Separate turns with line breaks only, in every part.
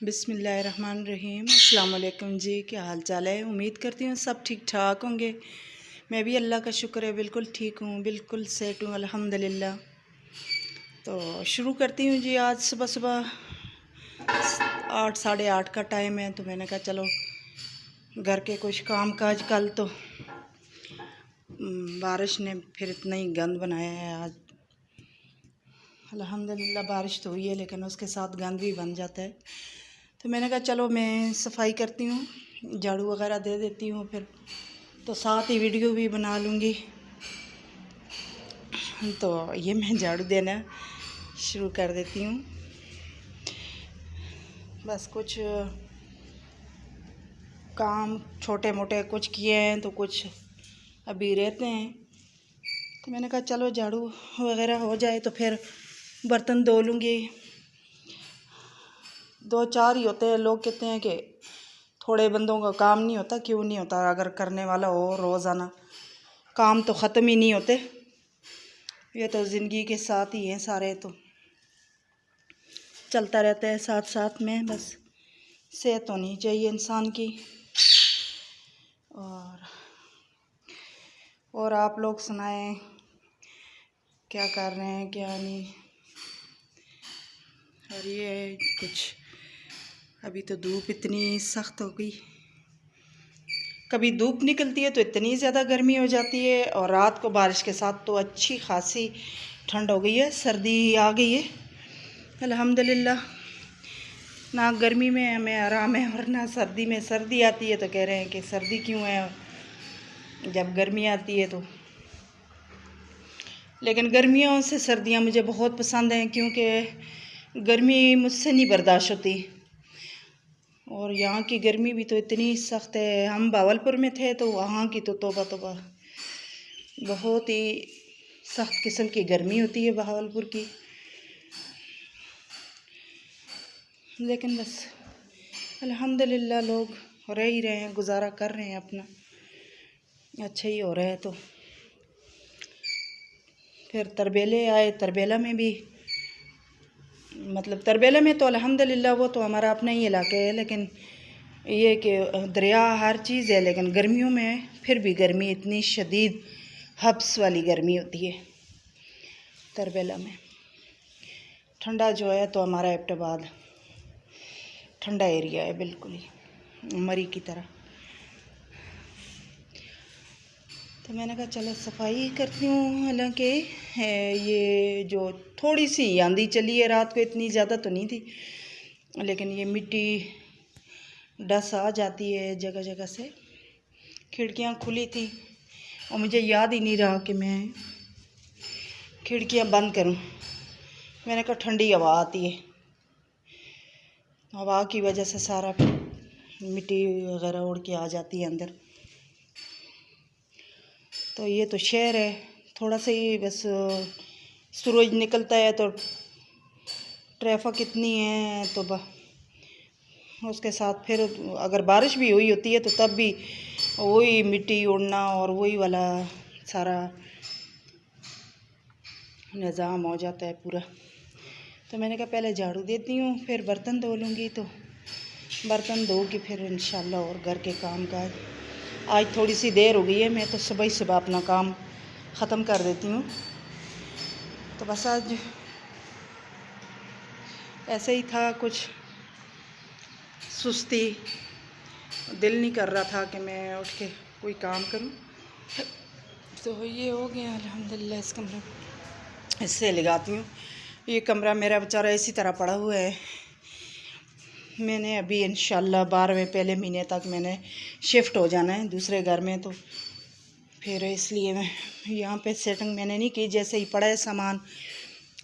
बिस्मिल्लाहिर्रहमानिर्रहीम। अस्सलाम वालेकुम जी, क्या हाल चाल है। उम्मीद करती हूँ सब ठीक ठाक होंगे। मैं भी अल्लाह का शुक्र है बिल्कुल ठीक हूँ, बिल्कुल सेट हूँ अल्हम्दुलिल्लाह। तो शुरू करती हूँ जी। आज सुबह सुबह 8 साढ़े 8 का टाइम है, तो मैंने कहा चलो घर के कुछ काम काज। कल तो बारिश ने फिर इतना ही गंद बनाया है। आज अल्हम्दुलिल्लाह बारिश तो हुई है, लेकिन उसके साथ गंद भी बन जाता है। तो मैंने कहा चलो मैं सफाई करती हूँ, झाड़ू वगैरह दे देती हूँ, फिर तो साथ ही वीडियो भी बना लूँगी। तो ये मैं झाड़ू देना शुरू कर देती हूँ। बस कुछ काम छोटे मोटे कुछ किए हैं, तो कुछ अभी रहते हैं। तो मैंने कहा चलो झाड़ू वगैरह हो जाए तो फिर बर्तन धो लूँगी। 2-4 ही होते हैं। लोग कहते हैं कि थोड़े बंदों का काम नहीं होता। क्यों नहीं होता? अगर करने वाला हो रोज़ाना, काम तो ख़त्म ही नहीं होते। ये तो ज़िंदगी के साथ ही हैं सारे, तो चलता रहता है साथ साथ में। बस सेहत होनी चाहिए इंसान की। और आप लोग सुनाएं, क्या कर रहे हैं क्या नहीं। और ये कुछ अभी तो धूप इतनी सख्त हो गई। कभी धूप निकलती है तो इतनी ज़्यादा गर्मी हो जाती है, और रात को बारिश के साथ तो अच्छी खासी ठंड हो गई है, सर्दी आ गई है अल्हम्दुलिल्लाह। ना गर्मी में हमें आराम है और ना सर्दी में। सर्दी आती है तो कह रहे हैं कि सर्दी क्यों है जब गर्मी आती है तो। लेकिन गर्मियों से सर्दियाँ मुझे बहुत पसंद हैं, क्योंकि गर्मी मुझसे नहीं बर्दाश्त होती। और यहाँ की गर्मी भी तो इतनी सख्त है। हम भावलपुर में थे तो वहाँ की तो तौबा तौबा, बहुत ही सख्त किस्म की गर्मी होती है भावलपुर की। लेकिन बस अल्हम्दुलिल्लाह लोग रह ही रहे हैं, गुजारा कर रहे हैं अपना, अच्छा ही हो रहा है। तो फिर तरबेले आए। तरबेला में भी मतलब तरबेला में तो अल्हम्दुलिल्लाह वो तो हमारा अपना ही इलाका है, लेकिन ये कि दरिया हर चीज़ है। लेकिन गर्मियों में फिर भी गर्मी इतनी शदीद हब्स वाली गर्मी होती है तरबेला में। ठंडा जो है तो हमारा एबटाबाद ठंडा एरिया है, बिल्कुल ही मरी की तरह। तो मैंने कहा चलो सफाई करती हूँ। हालांकि ये जो थोड़ी सी आंधी चली है रात को, इतनी ज़्यादा तो नहीं थी, लेकिन ये मिट्टी डस आ जाती है जगह जगह से। खिड़कियाँ खुली थी और मुझे याद ही नहीं रहा कि मैं खिड़कियाँ बंद करूँ। मैंने कहा ठंडी हवा आती है, हवा की वजह से सारा मिट्टी वगैरह उड़ के आ जाती है अंदर। तो ये तो शहर है, थोड़ा सा ही बस सूरज निकलता है तो ट्रैफिक इतनी है। तो उसके साथ फिर अगर बारिश भी हुई होती है तो तब भी वही मिट्टी उड़ना और वही वाला सारा निज़ाम हो जाता है पूरा। तो मैंने कहा पहले झाड़ू देती हूँ, फिर बर्तन धो लूँगी। तो बर्तन धो के फिर इंशाल्लाह और घर के काम काज। आज थोड़ी सी देर हो गई है, मैं तो सुबह ही सुबह अपना काम ख़त्म कर देती हूँ। तो बस आज ऐसे ही था, कुछ सुस्ती, दिल नहीं कर रहा था कि मैं उठ के कोई काम करूं। तो ये हो गया अल्हम्दुलिल्लाह। इस कमरे इससे लगाती हूँ। ये कमरा मेरा बेचारा इसी तरह पड़ा हुआ है। मैंने अभी इंशाल्लाह 12वें पहले महीने तक मैंने शिफ्ट हो जाना है दूसरे घर में, तो फिर इसलिए मैं यहाँ पे सेटिंग मैंने नहीं की। जैसे ही पड़ा है सामान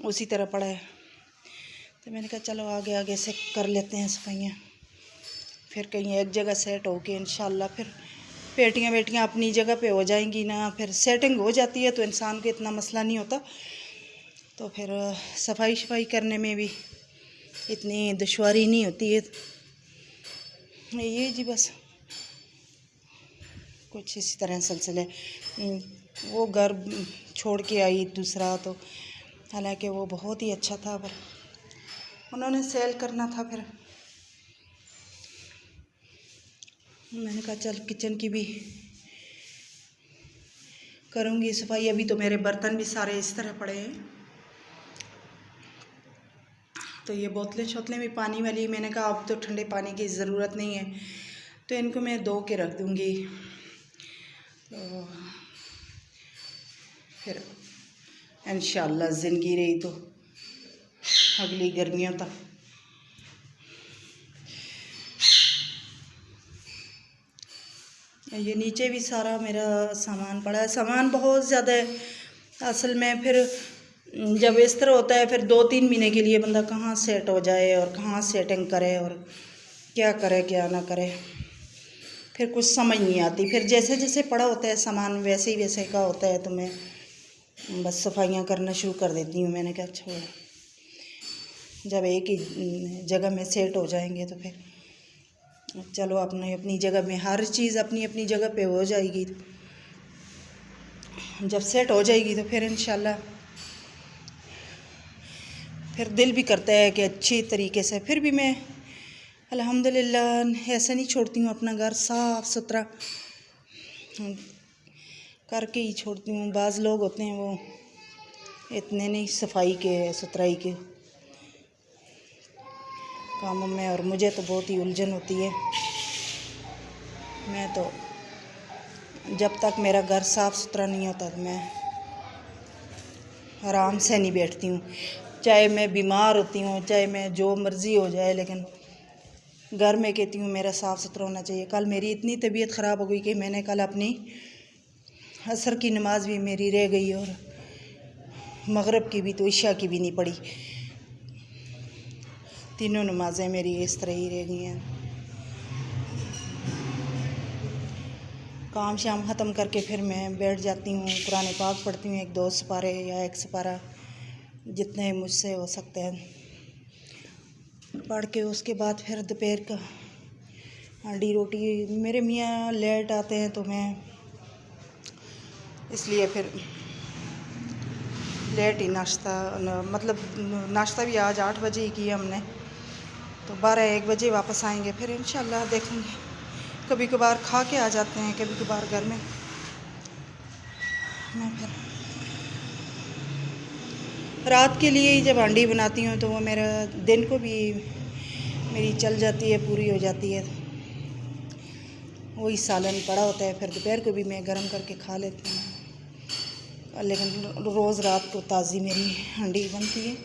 उसी तरह पड़ा है। तो मैंने कहा चलो आगे आगे से कर लेते हैं सफाइयाँ, फिर कहीं एक जगह सेट हो के इंशाल्लाह फिर पेटियाँ वेटियाँ अपनी जगह पे हो जाएंगी ना। फिर सेटिंग हो जाती है तो इंसान को इतना मसला नहीं होता। तो फिर सफाई शफाई करने में भी इतनी दुश्वारी नहीं होती है। ये जी बस कुछ इसी तरह सिलसिले। वो घर छोड़ के आई दूसरा, तो हालांकि वो बहुत ही अच्छा था, पर उन्होंने सेल करना था। फिर मैंने कहा चल किचन की भी करूँगी सफाई। अभी तो मेरे बर्तन भी सारे इस तरह पड़े हैं। तो ये बोतलें शोतलें भी पानी वाली, मैंने कहा अब तो ठंडे पानी की ज़रूरत नहीं है, तो इनको मैं धो के रख दूँगी। तो फिर इंशाअल्लाह ज़िंदगी रही तो अगली गर्मियों तक। ये नीचे भी सारा मेरा सामान पड़ा है। सामान बहुत ज़्यादा है असल में। फिर जब इस तरह होता है फिर 2-3 महीने के लिए बंदा कहाँ सेट हो जाए और कहाँ सेटिंग करे और क्या करे क्या ना करे, फिर कुछ समझ नहीं आती। फिर जैसे जैसे पड़ा होता है सामान वैसे ही वैसे का होता है, तो मैं बस सफाइयाँ करना शुरू कर देती हूँ। मैंने कहा छोड़, जब एक ही जगह में सेट हो जाएंगे तो फिर चलो अपनी अपनी जगह में, हर चीज़ अपनी अपनी जगह पे हो जाएगी। जब सेट हो जाएगी तो फिर इंशाल्लाह फिर दिल भी करता है कि अच्छी तरीके से। फिर भी मैं अल्हम्दुलिल्लाह ऐसा नहीं छोड़ती हूँ, अपना घर साफ़ सुथरा करके ही छोड़ती हूँ। बाज़ लोग होते हैं वो इतने नहीं सफाई के सुथराई के कामों में, और मुझे तो बहुत ही उलझन होती है। मैं तो जब तक मेरा घर साफ़ सुथरा नहीं होता तो मैं आराम से नहीं बैठती हूँ। चाहे मैं बीमार होती हूँ, चाहे मैं जो मर्ज़ी हो जाए, लेकिन घर में कहती हूँ मेरा साफ़ सुथरा होना चाहिए। कल मेरी इतनी तबीयत ख़राब हो गई कि मैंने कल अपनी असर की नमाज़ भी मेरी रह गई और मगरिब की भी, तो इशा की भी नहीं पड़ी। तीनों नमाज़ें मेरी इस तरह ही रह गई हैं। काम शाम ख़त्म करके फिर मैं बैठ जाती हूँ, कुरान पाक पढ़ती हूँ 1-2 सपारे या 1 सपारा, जितने मुझसे हो सकते हैं पढ़ के। उसके बाद फिर दोपहर का हांडी रोटी, मेरे मियाँ लेट आते हैं तो मैं इसलिए फिर लेट ही नाश्ता, मतलब नाश्ता भी आज 8 बजे ही किया हमने, तो 12-1 बजे वापस आएंगे। फिर इंशाल्लाह देखेंगे, कभी कभार खा के आ जाते हैं, कभी कभार घर में मैं फिर रात के लिए ही जब हांडी बनाती हूँ तो वो मेरा दिन को भी मेरी चल जाती है, पूरी हो जाती है। वही सालन पड़ा होता है, फिर दोपहर को भी मैं गर्म करके खा लेती हूँ। लेकिन रोज़ रात को ताज़ी मेरी हांडी बनती है।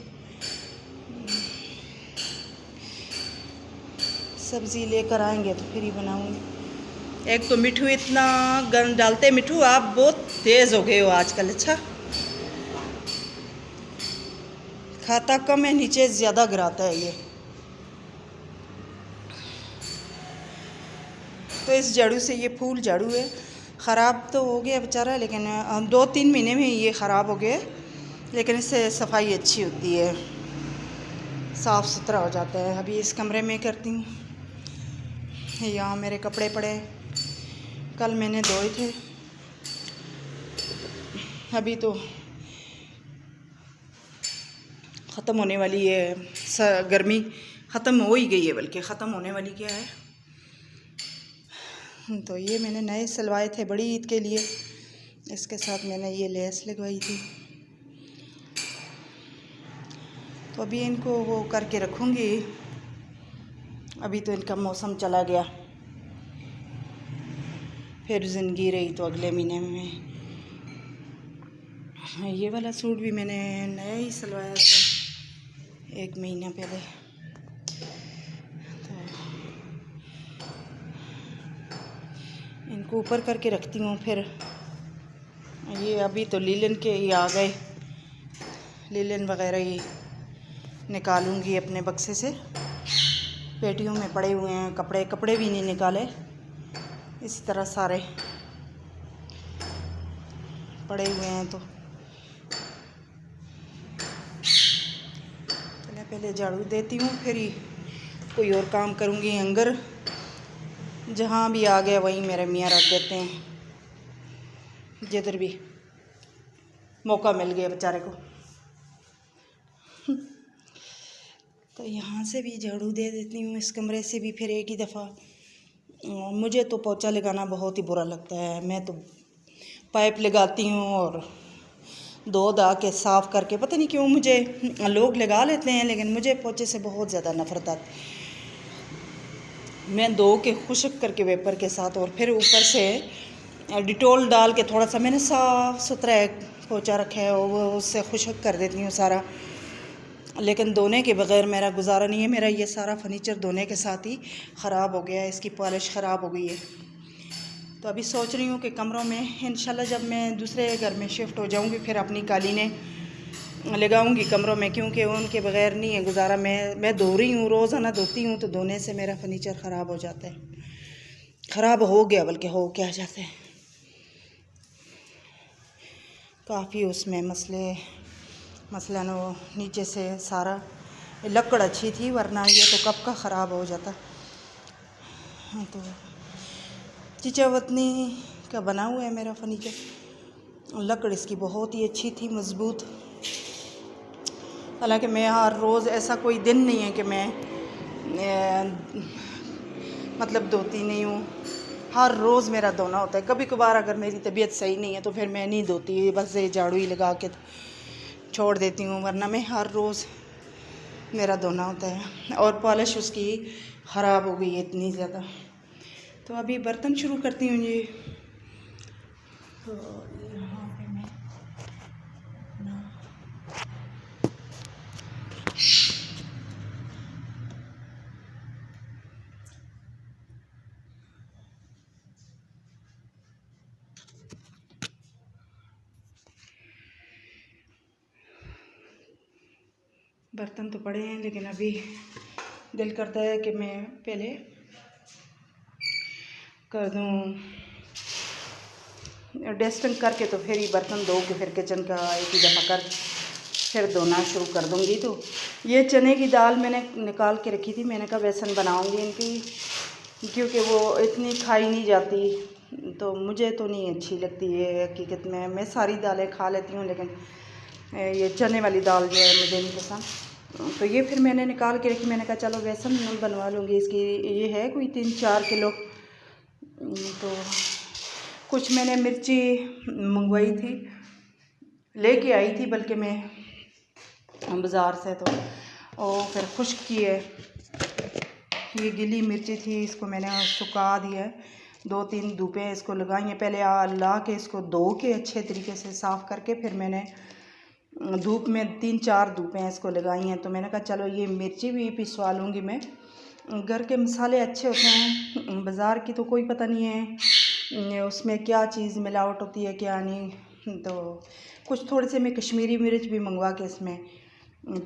सब्ज़ी लेकर आएंगे तो फिर ही बनाऊँगी। एक तो मिठू इतना गंद डालते, मिठू आप बहुत तेज़ हो गए हो आजकल। अच्छा खाता कम है, नीचे ज़्यादा गिराता है ये। तो इस झाड़ू से, ये फूल झाड़ू है, ख़राब तो हो गया बेचारा, लेकिन 2-3 महीने में ये ख़राब हो गया, लेकिन इससे सफाई अच्छी होती है, साफ़ सुथरा हो जाता है। अभी इस कमरे में करती हूँ। यहाँ मेरे कपड़े पड़े, कल मैंने धोए थे। अभी तो ख़त्म होने वाली है, गर्मी ख़त्म हो ही गई है, बल्कि ख़त्म होने वाली क्या है। तो ये मैंने नए सिलवाए थे बड़ी ईद के लिए, इसके साथ मैंने ये लेस लगवाई थी। तो अभी इनको वो करके रखूँगी। अभी तो इनका मौसम चला गया, फिर ज़िंदगी रही तो अगले महीने में। ये वाला सूट भी मैंने नया ही सिलवाया था 1 महीना पहले। तो इनको ऊपर करके रखती हूँ। फिर ये अभी तो लीलन के ही आ गए, लीलन वगैरह ही निकालूंगी अपने बक्से से। पेटियों में पड़े हुए हैं कपड़े भी नहीं निकाले, इसी तरह सारे पड़े हुए हैं। तो पहले झाड़ू देती हूँ, फिर ही कोई और काम करूँगी। हंगर जहाँ भी आ गया वहीं मेरे मियाँ रख देते हैं, जिधर भी मौका मिल गया बेचारे को। तो यहाँ से भी झाड़ू दे देती हूँ, इस कमरे से भी फिर एक ही दफ़ा मुझे तो पोछा लगाना बहुत ही बुरा लगता है। मैं तो पाइप लगाती हूँ और धो धा के साफ़ करके, पता नहीं क्यों मुझे, लोग लगा लेते हैं लेकिन मुझे पोछे से बहुत ज़्यादा नफरत आती। मैं धो के खुश्क करके वेपर के साथ और फिर ऊपर से डिटॉल डाल के थोड़ा सा, मैंने साफ़ सुथरा एक पोछा रखा है और वो उससे खुश्क कर देती हूँ सारा। लेकिन धोने के बग़ैर मेरा गुजारा नहीं है। मेरा ये सारा फर्नीचर धोने के साथ ही ख़राब हो गया है, इसकी पॉलिश ख़राब हो गई है। तो अभी सोच रही हूँ कि कमरों में इंशाल्लाह जब मैं दूसरे घर में शिफ्ट हो जाऊँगी फिर अपनी कालीनें लगाऊंगी कमरों में, क्योंकि उनके बग़ैर नहीं है गुजारा। मैं धो रही हूँ, रोज़ाना धोती हूँ, तो धोने से मेरा फर्नीचर ख़राब हो जाता है, ख़राब हो गया, बल्कि हो क्या जाता है। काफ़ी उसमें मसलन वो नीचे से सारा लकड़ अच्छी थी, वरना ये तो कब का ख़राब हो जाता। हाँ, तो चिचावतनी का बना हुआ है मेरा फर्नीचर। लकड़ इसकी बहुत ही अच्छी थी, मज़बूत। हालांकि मैं हर रोज़, ऐसा कोई दिन नहीं है कि मैं मतलब धोती नहीं हूँ, हर रोज़ मेरा धोना होता है। कभी कभार अगर मेरी तबीयत सही नहीं है तो फिर मैं नहीं धोती, बस ये झाड़ू ही लगा के छोड़ देती हूँ, वरना मैं हर रोज़ मेरा धोना होता है। और पॉलिश उसकी ख़राब हो गई है इतनी ज़्यादा। तो अभी बर्तन शुरू करती हूँ जी। तो यहाँ पे मैं बर्तन तो पड़े हैं, लेकिन अभी दिल करता है कि मैं पहले कर दूँ डस्टिंग करके, तो फिर ही बर्तन धो के फिर किचन का एक ही दफ़ा कर फिर धोना शुरू कर दूँगी। तो ये चने की दाल मैंने निकाल के रखी थी, मैंने कहा बेसन बनाऊँगी इनकी, क्योंकि वो इतनी खाई नहीं जाती, तो मुझे तो नहीं अच्छी लगती है हकीकत में। मैं सारी दालें खा लेती हूँ, लेकिन ये चने वाली दाल जो है मुझे नहीं पसंद। तो ये फिर मैंने निकाल के रखी, मैंने कहा चलो बेसन बनवा लूँगी इसकी। ये है कोई 3-4 किलो। तो कुछ मैंने मिर्ची मंगवाई थी, लेके आई थी बल्कि मैं बाज़ार से, तो और फिर खुश्क की है। ये गिली मिर्ची थी, इसको मैंने सुखा दिया है, 2-3 धूपें इसको लगाई हैं। पहले ला के इसको धो के अच्छे तरीके से साफ़ करके फिर मैंने धूप में 3-4 धूपें इसको लगाई हैं। तो मैंने कहा चलो ये मिर्ची भी पिसवा लूँगी मैं। घर के मसाले अच्छे होते हैं, बाज़ार की तो कोई पता नहीं है उसमें क्या चीज़ मिलावट होती है क्या नहीं। तो कुछ थोड़े से मैं कश्मीरी मिर्च भी मंगवा के इसमें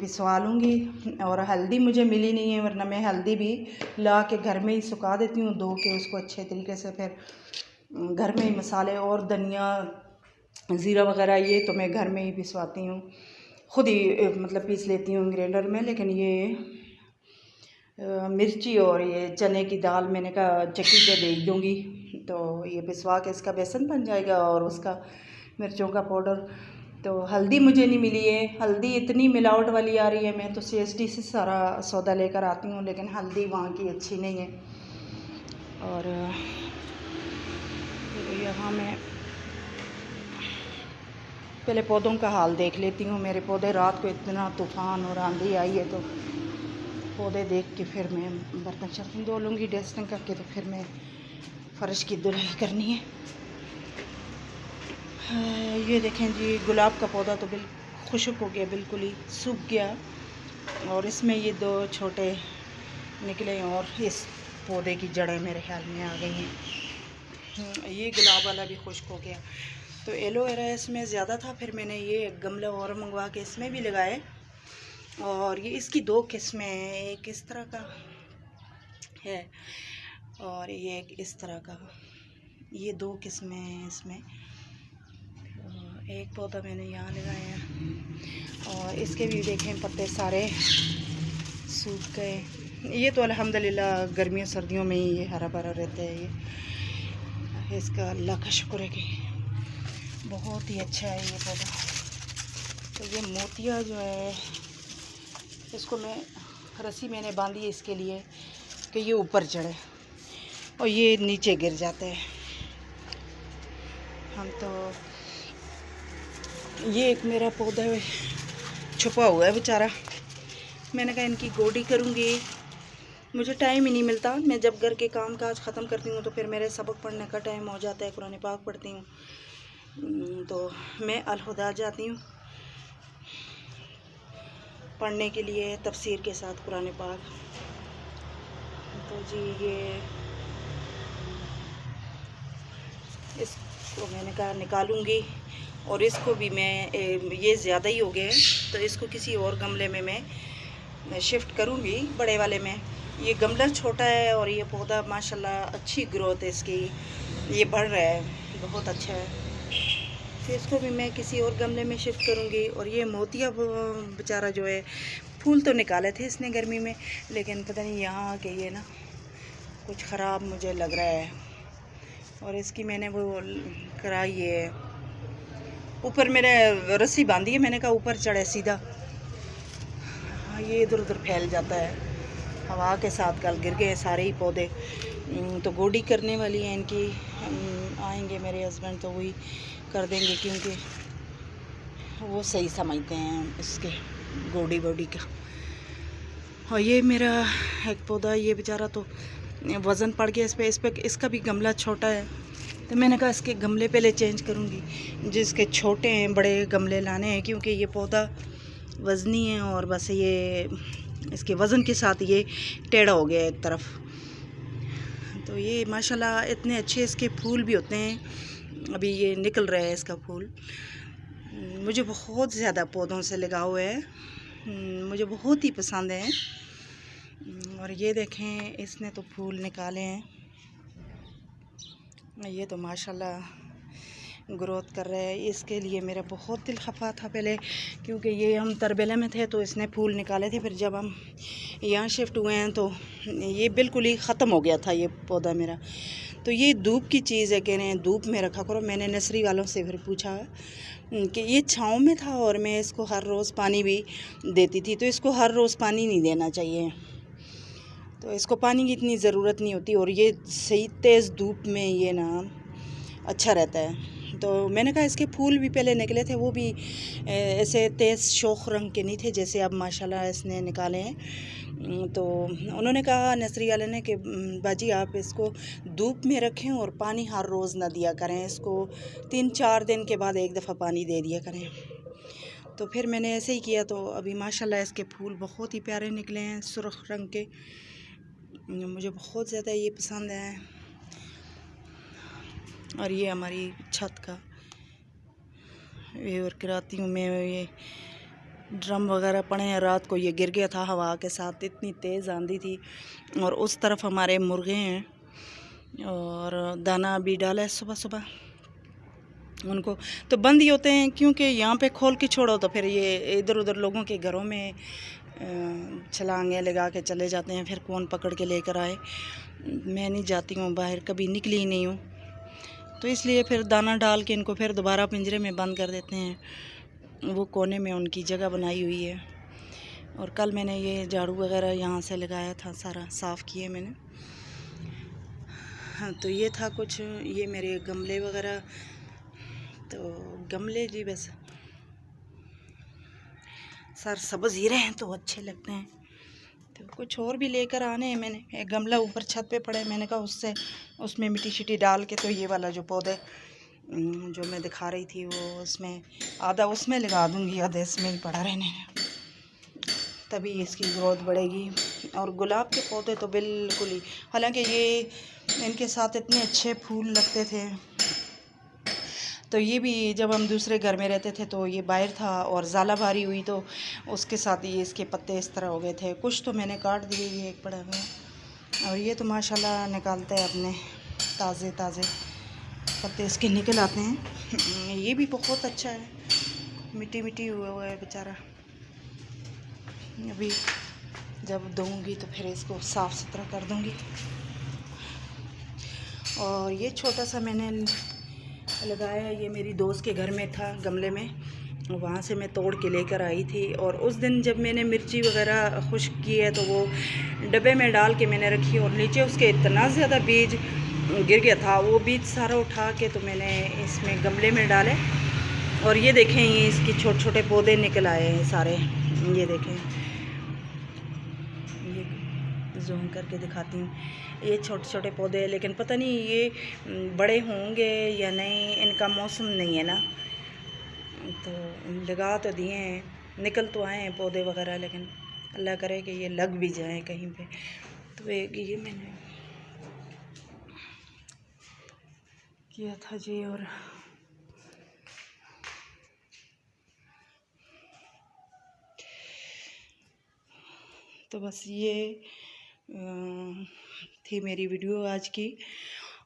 पिसवा लूँगी। और हल्दी मुझे मिली नहीं है, वरना मैं हल्दी भी ला के घर में ही सुखा देती हूँ, धो के उसको अच्छे तरीके से। फिर घर में ही मसाले और धनिया ज़ीरा वगैरह ये तो मैं घर में ही पिसवाती हूँ, ख़ुद ही मतलब पीस लेती हूँ ग्राइंडर में। लेकिन ये मिर्ची और ये चने की दाल मैंने कहा चक्की पे भेज दूँगी, तो ये पिसवा के इसका बेसन बन जाएगा और उसका मिर्चों का पाउडर। तो हल्दी मुझे नहीं मिली है, हल्दी इतनी मिलावट वाली आ रही है। मैं तो CSD से सारा सौदा लेकर आती हूँ, लेकिन हल्दी वहाँ की अच्छी नहीं है। और यहाँ मैं पहले पौधों का हाल देख लेती हूँ। मेरे पौधे, रात को इतना तूफ़ान और आंधी आई है, तो पौधे देख के फिर मैं बर्तन शर्तन धो लूँगी डस्टिंग करके। तो फिर मैं फ़र्श की धुलाई करनी है। ये देखें जी, गुलाब का पौधा तो बिल्कुल खुश्क हो गया, बिल्कुल ही सूख गया, और इसमें ये 2 छोटे निकले और इस पौधे की जड़ें मेरे ख्याल में आ गई हैं। ये गुलाब वाला भी खुश्क हो गया। तो एलोवेरा इसमें ज़्यादा था, फिर मैंने ये गमला और मंगवा के इसमें भी लगाए। और ये इसकी 2 किस्में हैं, एक इस तरह का है और ये एक इस तरह का। ये 2 किस्में हैं इसमें। एक पौधा मैंने यहाँ लगाया है और इसके भी देखें पत्ते सारे सूख गए। ये तो अल्हम्दुलिल्लाह गर्मियों सर्दियों में ही ये हरा भरा रहता है। ये इसका अल्लाह का शुक्र है कि बहुत ही अच्छा है ये पौधा। तो ये मोतिया जो है, इसको मैं रस्सी मैंने बांधी है इसके लिए कि ये ऊपर चढ़े। और ये नीचे गिर जाते हैं। हम तो ये एक मेरा पौधा छुपा हुआ है बेचारा, मैंने कहा इनकी गोडी करूँगी। मुझे टाइम ही नहीं मिलता, मैं जब घर के काम काज ख़त्म करती हूँ तो फिर मेरे सबक पढ़ने का टाइम हो जाता है, कुरान पाक पढ़ती हूँ तो मैं अलहुदा जाती हूँ पढ़ने के लिए तफसीर के साथ कुरान पाक। तो जी ये इसको मैंने कहा निकालूंगी, और इसको भी मैं ये ज़्यादा ही हो गया है तो इसको किसी और गमले में मैं शिफ्ट करूंगी, बड़े वाले में। ये गमला छोटा है और ये पौधा माशाल्लाह अच्छी ग्रोथ है इसकी, ये बढ़ रहा है, बहुत अच्छा है। फिर इसको भी मैं किसी और गमले में शिफ्ट करूंगी। और ये मोतिया बेचारा जो है, फूल तो निकाले थे इसने गर्मी में, लेकिन पता नहीं यहाँ आके ये ना कुछ ख़राब मुझे लग रहा है। और इसकी मैंने वो कराई है, ऊपर मेरे रस्सी बांधी है, मैंने कहा ऊपर चढ़े सीधा, ये इधर उधर फैल जाता है हवा के साथ। कल गिर गए सारे ही पौधे। तो गोडी करने वाली है इनकी, आएंगे मेरे हस्बैंड तो वही कर देंगे, क्योंकि वो सही समझते हैं इसके गोडी वोडी का। और ये मेरा एक पौधा, ये बेचारा तो वज़न पड़ गया इस पे इसका भी गमला छोटा है, तो मैंने कहा इसके गमले पहले चेंज करूँगी, जिसके छोटे हैं बड़े गमले लाने हैं, क्योंकि ये पौधा वज़नी है और बस ये इसके वज़न के साथ ये टेढ़ा हो गया एक तरफ। तो ये माशाल्लाह इतने अच्छे इसके फूल भी होते हैं, अभी ये निकल रहा है इसका फूल। मुझे बहुत ज़्यादा पौधों से लगाव है, मुझे बहुत ही पसंद है। और ये देखें इसने तो फूल निकाले हैं, ये तो माशाल्लाह ग्रोथ कर रहा है। इसके लिए मेरा बहुत दिल खफा था पहले, क्योंकि ये हम तरबेला में थे तो इसने फूल निकाले थे, फिर जब हम यहाँ शिफ्ट हुए हैं तो ये बिल्कुल ही ख़त्म हो गया था ये पौधा मेरा। तो ये धूप की चीज़ है, कह रहे हैं धूप में रखा करो। मैंने नर्सरी वालों से फिर पूछा कि ये छाँव में था और मैं इसको हर रोज़ पानी भी देती थी, तो इसको हर रोज़ पानी नहीं देना चाहिए, तो इसको पानी की इतनी ज़रूरत नहीं होती, और ये सही तेज़ धूप में ये ना अच्छा रहता है। तो मैंने कहा इसके फूल भी पहले निकले थे, वो भी ऐसे तेज़ शोख रंग के नहीं थे जैसे अब माशाल्लाह इसने निकाले हैं। तो उन्होंने कहा नर्सरी वाले ने कि बाजी आप इसको धूप में रखें और पानी हर रोज़ ना दिया करें, इसको 3-4 दिन के बाद एक दफ़ा पानी दे दिया करें। तो फिर मैंने ऐसे ही किया, तो अभी माशाल्लाह इसके फूल बहुत ही प्यारे निकले हैं, सुर्ख रंग के। मुझे बहुत ज़्यादा ये पसंद है। और ये हमारी छत का व्यू कराती हूँ मैं। ये ड्रम वगैरह पड़े हैं, रात को ये गिर गया था हवा के साथ, इतनी तेज़ आंधी थी। और उस तरफ हमारे मुर्गे हैं और दाना भी डाला है सुबह सुबह, उनको तो बंद ही होते हैं, क्योंकि यहाँ पे खोल के छोड़ो तो फिर ये इधर उधर लोगों के घरों में छलांगे लगा के चले जाते हैं, फिर कौन पकड़ के लेकर आए। मैं नहीं जाती हूँ बाहर, कभी निकली ही नहीं हूँ, तो इसलिए फिर दाना डाल के इनको फिर दोबारा पिंजरे में बंद कर देते हैं। वो कोने में उनकी जगह बनाई हुई है। और कल मैंने ये झाड़ू वगैरह यहाँ से लगाया था, सारा साफ़ किए मैंने। हाँ, तो ये था कुछ, ये मेरे गमले वगैरह। तो गमले जी बस सर सब्ज़ ही रहे तो अच्छे लगते हैं। तो कुछ और भी लेकर आने हैं मैंने। एक गमला ऊपर छत पे पड़ा है, मैंने कहा उसमें मिट्टी शिट्टी डाल के, तो ये वाला जो पौधे जो मैं दिखा रही थी वो उसमें आधा उसमें लगा दूंगी, आधा इसमें ही पड़ा रहने, तभी इसकी ग्रोथ बढ़ेगी। और गुलाब के पौधे तो बिल्कुल ही, हालांकि ये इनके साथ इतने अच्छे फूल लगते थे, तो ये भी जब हम दूसरे घर में रहते थे तो ये बाहर था और ज़ाला भारी हुई तो उसके साथ ये इसके पत्ते इस तरह हो गए थे। कुछ तो मैंने काट दिए, ये एक पड़ा हुआ, और ये तो माशाल्लाह निकालते हैं अपने ताज़े ताज़े पत्ते इसके निकल आते हैं। ये भी बहुत अच्छा है, मिट्टी मिट्टी हुआ है बेचारा। अभी जब दूँगी तो फिर इसको साफ़ सुथरा कर दूँगी। और ये छोटा सा मैंने लगाया है, ये मेरी दोस्त के घर में था गमले में, वहाँ से मैं तोड़ के लेकर आई थी। और उस दिन जब मैंने मिर्ची वगैरह खुश्क की है तो वो डब्बे में डाल के मैंने रखी, और नीचे उसके इतना ज़्यादा बीज गिर गया था, वो बीज सारा उठा के तो मैंने इसमें गमले में डाले। और ये देखें, ये इसके छोटे छोटे पौधे निकल आए हैं सारे, ये देखें, ये जूम करके दिखाती हूँ, ये छोटे छोटे पौधे, लेकिन पता नहीं ये बड़े होंगे या नहीं, इनका मौसम नहीं है ना, तो लगा तो दिए हैं, निकल तो आए हैं पौधे वगैरह, लेकिन अल्लाह करे कि ये लग भी जाएं कहीं पे। तो एक ये मैंने किया था जी। और तो बस ये थी मेरी वीडियो आज की।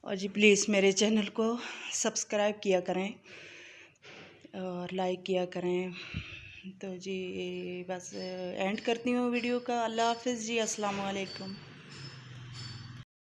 और जी प्लीज़ मेरे चैनल को सब्सक्राइब किया करें और लाइक किया करें। तो जी बस एंड करती हूँ वीडियो का। अल्लाह हाफ़िज़ जी, अस्सलाम वालेकुम।